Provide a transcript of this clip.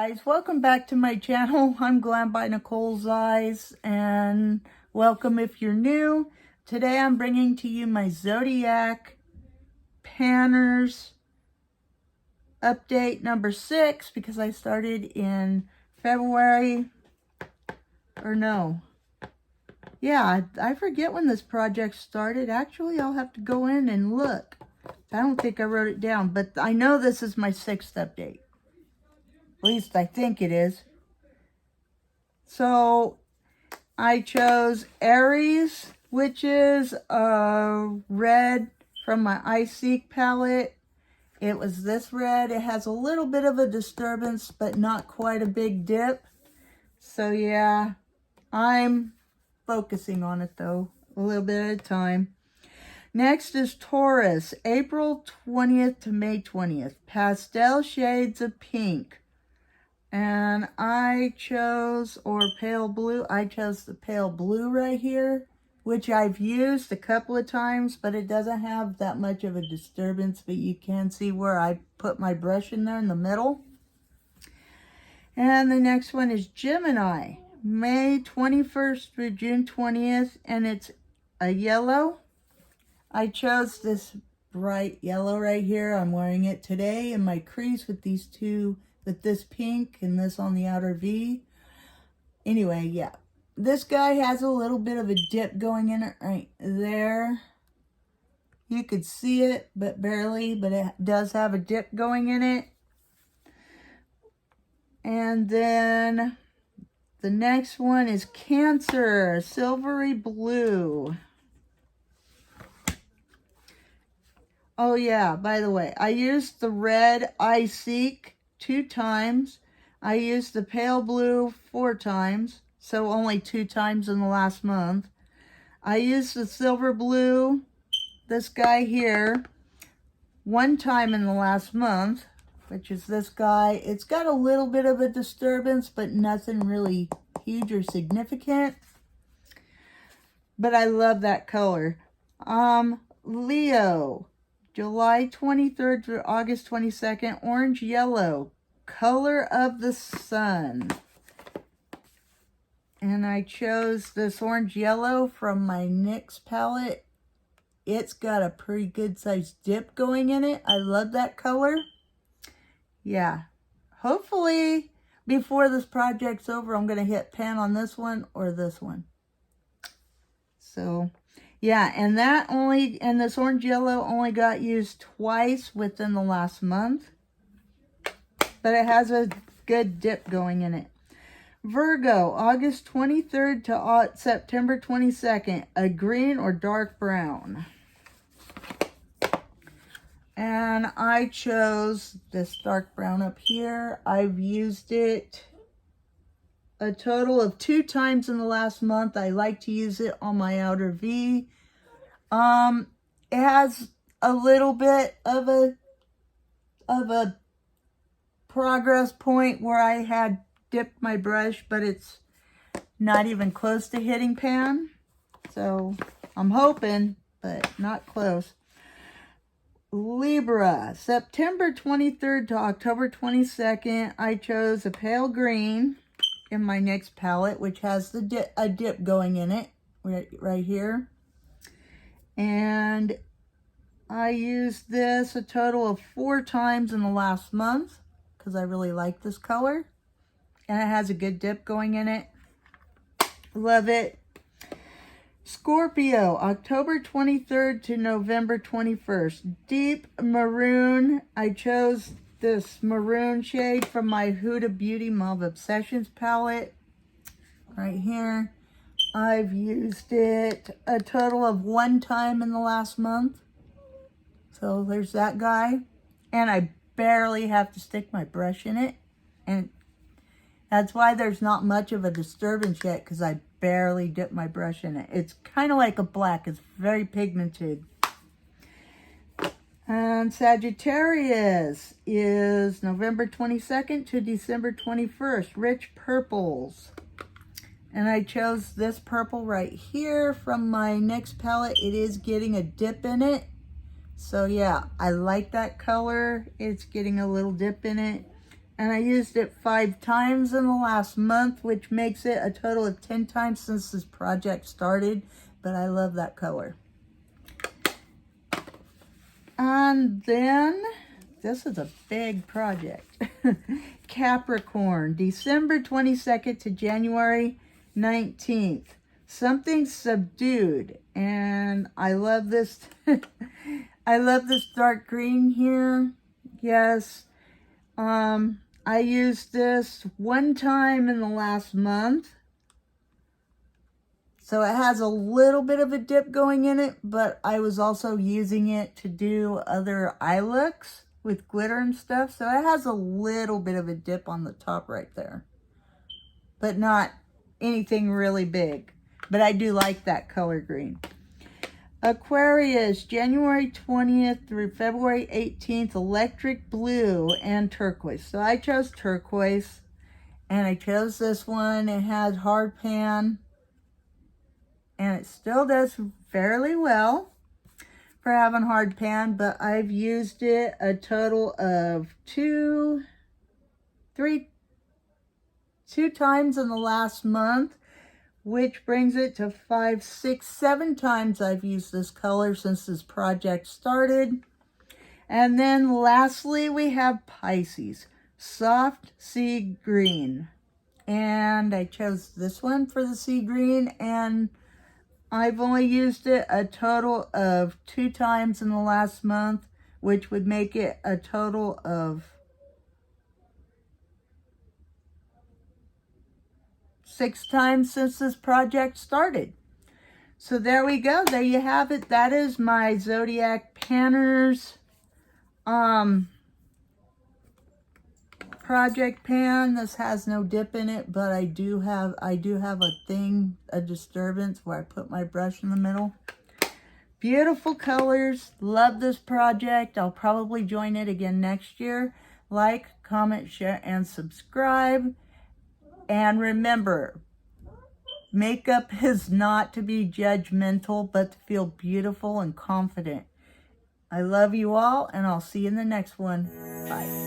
guys, welcome back to my channel. I'm Glam by Nicole's Eyes, and welcome if you're new. Today I'm bringing to you my Zodiac Panners update number 6, because I started in February, or no. Yeah, I forget when this project started. Actually, I'll have to go in and look. I don't think I wrote it down, but I know this is my 6th update. At least I think it is. So I chose Aries, which is a red from my I Seek palette. It was this red. It has a little bit of a disturbance, but not quite a big dip. So yeah, I'm focusing on it though, a little bit at a time. Next is Taurus, April 20th to May 20th. Pastel shades of pink. And I chose, or pale blue, I chose the pale blue right here, which I've used a couple of times, but it doesn't have that much of a disturbance, but you can see where I put my brush in there in the middle. And the next one is Gemini, May 21st through June 20th, and it's a yellow. I chose this bright yellow right here. I'm wearing it today in my crease with these two, with this pink and this on the outer V. Anyway, yeah. This guy has a little bit of a dip going in it right there. You could see it, but barely, but it does have a dip going in it. And then the next one is Cancer, silvery blue. Oh yeah, by the way, I used the red I Seek 2 times. I used the pale blue 4 times, so only 2 times in the last month. I used the silver blue, this guy here, 1 time in the last month, which is this guy. It's got a little bit of a disturbance, but nothing really huge or significant. But I love that color. Leo, July 23rd through August 22nd, orange yellow, color of the sun. And I chose this orange yellow from my NYX palette. It's got a pretty good sized dip going in it. I love that color. Yeah, hopefully before this project's over, I'm going to hit pan on this one or this one. So yeah, and this orange yellow only got used twice within the last month, but it has a good dip going in it. Virgo, August 23rd to September 22nd, a green or dark brown. And I chose this dark brown up here. I've used it a total of 2 times in the last month. I like to use it on my outer V. It has a little bit of a progress point where I had dipped my brush, but it's not even close to hitting pan. So I'm hoping, but not close. Libra, September 23rd to October 22nd, I chose a pale green in my NYX palette, which has a dip going in it right here. And I used this a total of 4 times in the last month because I really like this color. And it has a good dip going in it. Love it. Scorpio, October 23rd to November 21st. Deep maroon. I chose this maroon shade from my Huda Beauty Mauve Obsessions palette. Right here. I've used it a total of 1 time in the last month. So there's that guy. And I barely have to stick my brush in it. And that's why there's not much of a disturbance yet, because I barely dip my brush in it. It's kind of like a black. It's very pigmented. And Sagittarius is November 22nd to December 21st. Rich purples. And I chose this purple right here from my NYX palette. It is getting a dip in it. So yeah, I like that color. It's getting a little dip in it. And I used it 5 times in the last month, which makes it a total of 10 times since this project started. But I love that color. And then, this is a big project. Capricorn, December 22nd to January 19th. Something subdued. And I love this. I love this dark green here. Yes. I used this 1 time in the last month. So it has a little bit of a dip going in it, but I was also using it to do other eye looks with glitter and stuff. So it has a little bit of a dip on the top right there, but not anything really big. But I do like that color green. Aquarius, January 20th through February 18th, electric blue and turquoise. So I chose turquoise, and I chose this one. It has hard pan, and it still does fairly well for having hard pan, but I've used it a total of two times in the last month, which brings it to 5, 6, 7 times I've used this color since this project started. And then lastly, we have Pisces, soft sea green. And I chose this one for the sea green, and I've only used it a total of 2 times in the last month, which would make it a total of 6 times since this project started. So there we go. There you have it. That is my Zodiac Panners project pan. This has no dip in it, but I do have a disturbance where I put my brush in the middle. Beautiful colors. Love this project. I'll probably join it again next year. Like, comment, share, and subscribe. And remember, makeup is not to be judgmental, but to feel beautiful and confident. I love you all, and I'll see you in the next one. Bye.